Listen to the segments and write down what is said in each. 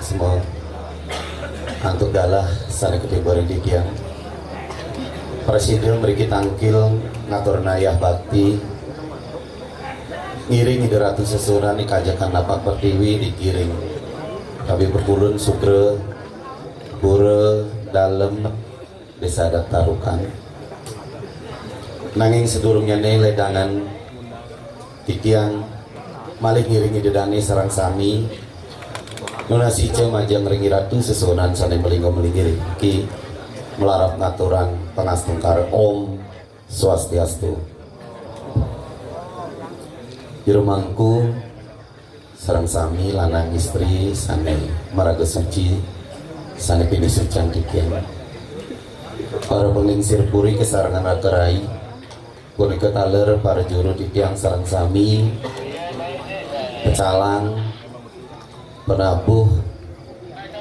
semua untuk galah sana ketibaran di tiang Presiden beri tangkil ngatur nayah bakti ngiring ide ratu sesuran dikajakan lapak pertiwi dikiring tapi berpulun sugre pura dalam desa tarukan nanging sedurungnya ledangan titiang malih ngiringi dedane sarang sami nuna sice majang ringi ratu sesunan sana melinggo melingiri ki melarap ngaturan pengastungkar Om Swastiastu Jerumangku sarang sami lanang istri sana maraga suci sana pini sucan titiang para pengingsir puri kesarangan rakerai kuni ketaler para juru titiang sarang sami pecalang penabuh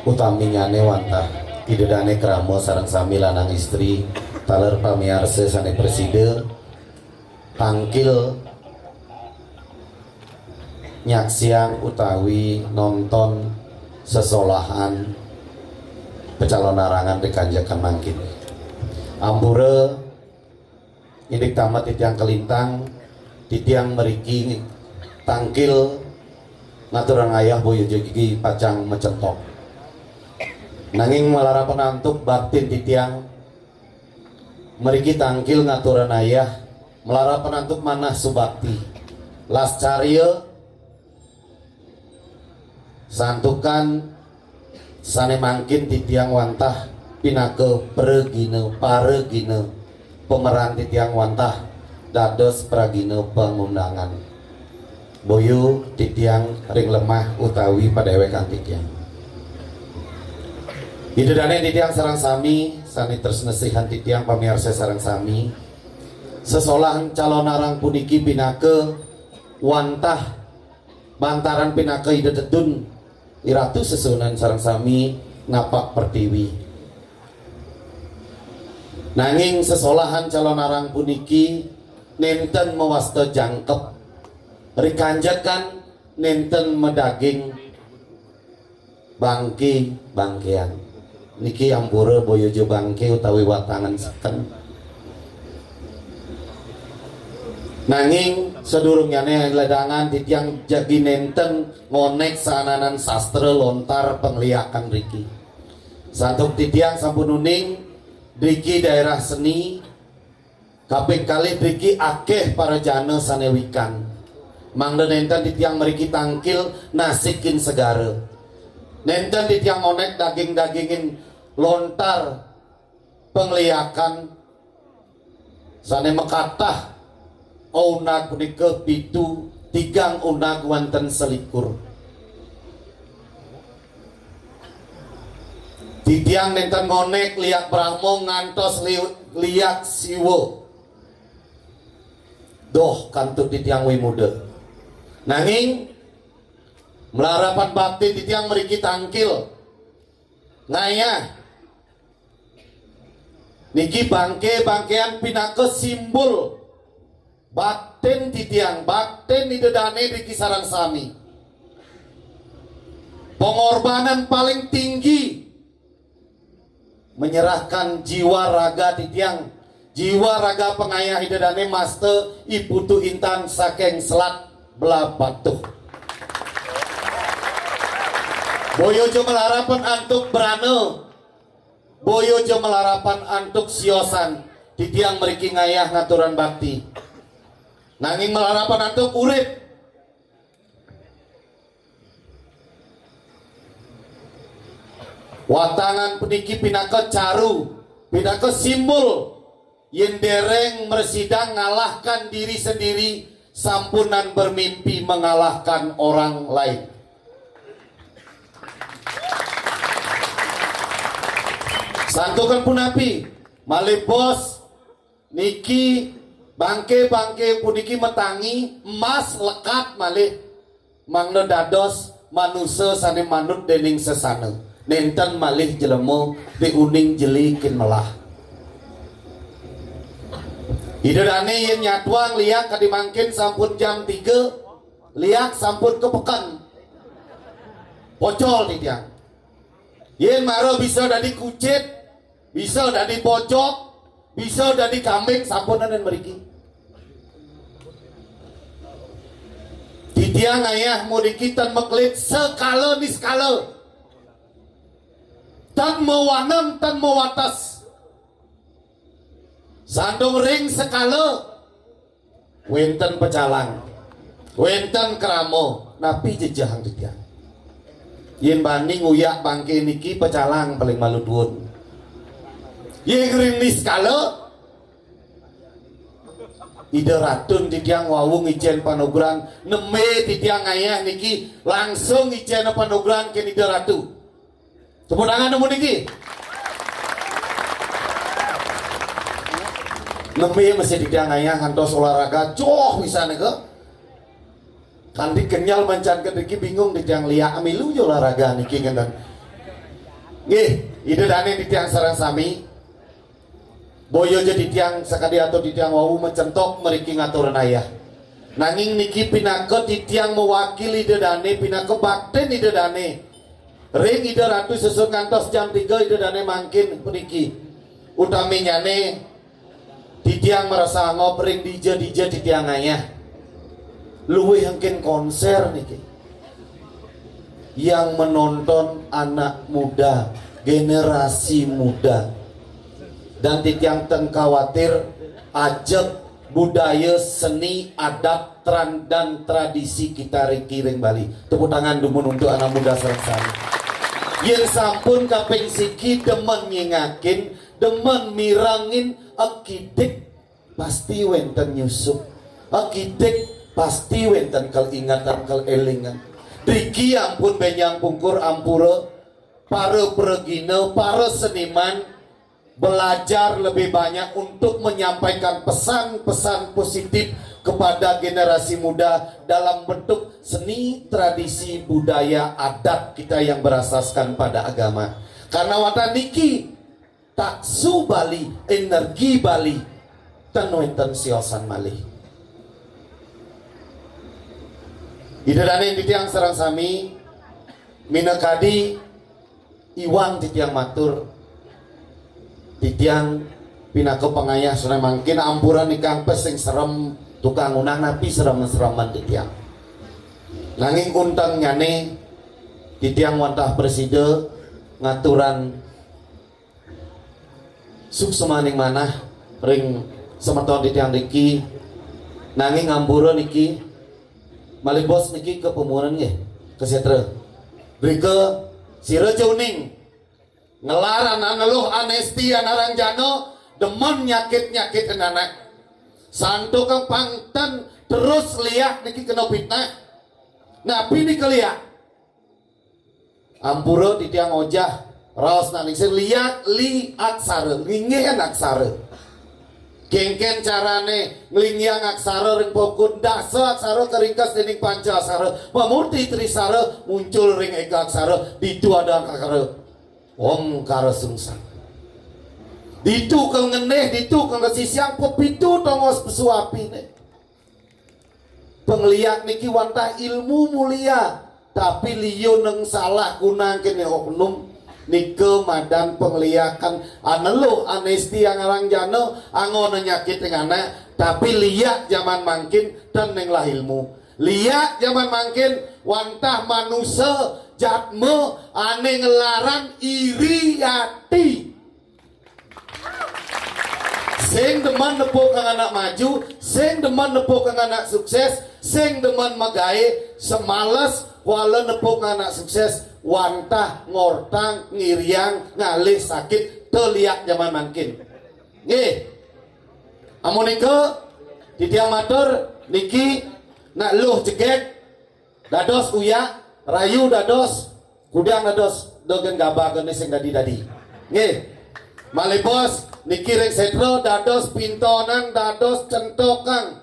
utaminyane wantah idedane kramo sareng sami lanang istri taler pamiarse sane preside tangkil nyaksiang utawi nonton sesolahan pecalon narangan dikanjakan mangkin ampure indik tamat titiang kelintang titiang meriki tangkil ngaturan ayah boyo gigi pacang mecentok nanging malara penantuk batin titiang meriki tangkil ngaturan ayah melara penantuk manah subakti las carya santukan sane mangkin titiang wantah pinake paregine pemeran titiang wantah dados pragine pengundangan boyo titiang ring lemah utawi padewekan titiang idedane titiang sarang sami sani tresnesihan titiang pamirsa sarang sami sesolahan calon arang puniki pinake wantah bantaran pinake idededun iratu sesunan sarang sami ngapak pertiwi nanging sesolahan calon arang puniki nenten mewasta jangkep rikanjakan nenten medaging bangkean niki ampura boyojo bangke utawi watangan seken nanging sedurungnya ledangan titiang jagi nenten ngonek sananan sastra lontar pengliakan riki santuk titiang sampun uning riki daerah seni kaping kali riki akeh para jana sanewikan mangda nenten titiang meriki tangkil nasikin segara nenten titiang ngonek daging-dagingin lontar pengliakan sane mekatah unag nike pitu tigang unag wanten selikur titiang nenten ngonek liak brahmo ngantos liak siwo doh kantut titiang wimuda nanging melarapan bakti titiang meriki tangkil ngaya niki bangkean pinake simbol batin titiang batin idedane di kisaran sami pengorbanan paling tinggi menyerahkan jiwa raga titiang jiwa raga pengayah idedane master iputu intan saking selat belah batuh boyojo melarapan antuk berane boyojo melarapan antuk siosan titiang meriki ngayah ngaturan bakti nanging melarapan antuk urip watangan peniki pinake caru pinake simbol yen dereng mersidang ngalahkan diri sendiri sampunan bermimpi mengalahkan orang lain santukan punapi malih bos niki bangke puniki metangi emas lekat malih mangna dados manusia sane manut dening sesana nenten malih jelemo diuning jelikin melah idedane yen nyatuang liak kadimangkin sampun jam 3 liak sampun kepekan pocol titiang Yen maro bisa dari kucit, bisa dari pojok, bisa dari kambing sampunan dan meriki. Titiang ayah muriki tan meklit sekala ni skala. Tan mewanam tan mewatas. Sandung ring sekala. Wenten pecalang. Wenten keramo. Napi jejahang titiang. Yen bani nguyak bangke niki pecalang paling malu duun. Yen ring ni skala. Ida ratun titiang wawung ijen panugrang neme titiang ayah niki langsung ijen panugrang ke ida ratu. Tepuk tangan nemu niki. Neme mesti titiang ayah kantos olahraga joh bisa nega. Kanti kenyal mancan kediki bingung titiang liak amilu jo olahraga niki kan. Nggih, ida dane titiang sareng sami. Boyo jadi tiang sakadi atau di tiang wau mencentok meriki ngaturan ayah. Nanging niki pinake di tiang mewakili dedane pinake bakten di dedane. Ring ide ratu susun ngantos jam 3 ide dane mangkin periki. Utami nyane di tiang merasa ngopring dija di tiang ayah. Luwe hangkin konser niki. Yang menonton anak muda, generasi muda. Dan titiang ten khawatir ajak budaya seni adat dan tradisi kita ring Bali. Tepuk tangan dumun untuk anak muda serang. Yang sampun kaping siki demen ngingakin, demen mirangin akidik pasti wenten nyusup. Akidik pasti wenten kal ingatan kal elingan. Diki ampun benyang pungkur ampura para pregina, para seniman belajar lebih banyak untuk menyampaikan pesan-pesan positif kepada generasi muda dalam bentuk seni, tradisi, budaya, adat kita yang berasaskan pada agama. Karena wata niki taksu Bali, energi Bali, tenuenten siosan malih. Idadane titiang sareng sami minakadi iwang titiang matur. Titiang pinake pangayah sunai mangkin ampuran ikang pesing serem tukang unang napi serem-sereman titiang. Nanging untang nyane titiang wantah preside ngaturan suksemaning manah ring semeton titiang niki nanging ampuran niki malih bos niki ke pemuran nggih ke setre. Brike sira jauning ngelaran aneluh anesti anarang jano demen nyakit anak santo kang pangtan terus liak niki kena fitnah napi niki liak ampura titiang ojah raos naning liak li aksara ngingin aksara kengken carane nglingyang aksara ring pokun dasa aksara keringkas dening panca aksara mamurti trisara muncul ring eka aksara ditu ada aksara Om karo sungsang. Ditu kang ngeneh, ditu kang kesisiang pepitu tongos pesuapi ne. Pengliak niki wantah ilmu mulia, tapi liyo neng salah gunakan oknum nike madan pengliakan anelo anesti yang arang jano angon nyakit ngana, tapi liak zaman mangkin dan neng lah ilmu. Liak zaman mangkin wantah manusia jatme ane ngelaran iri hati sing demen nepuk kang anak maju, sing demen nepuk kang anak sukses, sing demen magae semales wala nepuk kang anak sukses wantah ngortang ngiriang ngalih sakit teliak zaman mangkin nggih amun nika titiang matur niki nak luh ceget dados uyak rayu dados kudang dados dogen gabah geni sing dadi nggih malih bos niki rek setro dados pintonan dados centokang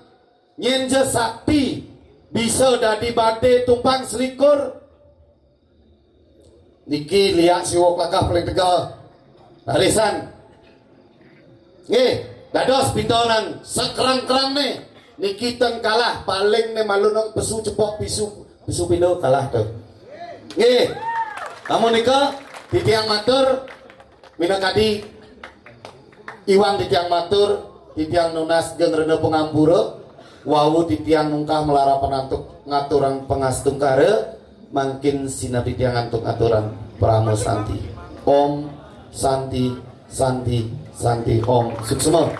nyenje sakti bisa dadi bade tumpang selikur niki liak siwok lakah paling tegal arisan nggih dados pintonan sekerang-kerang nih niki teng kalah paling ne malunong pesu cepok pisu pindo kalah tuh nggih amun nika titiang matur minangkadi iwang titiang matur titiang nunas jeung rene pengampura wau titiang nungkah melara penantuk ngaturan pengastungkare mangkin sina titiang antuk aturan pramo santi om santi santi santi om suksema.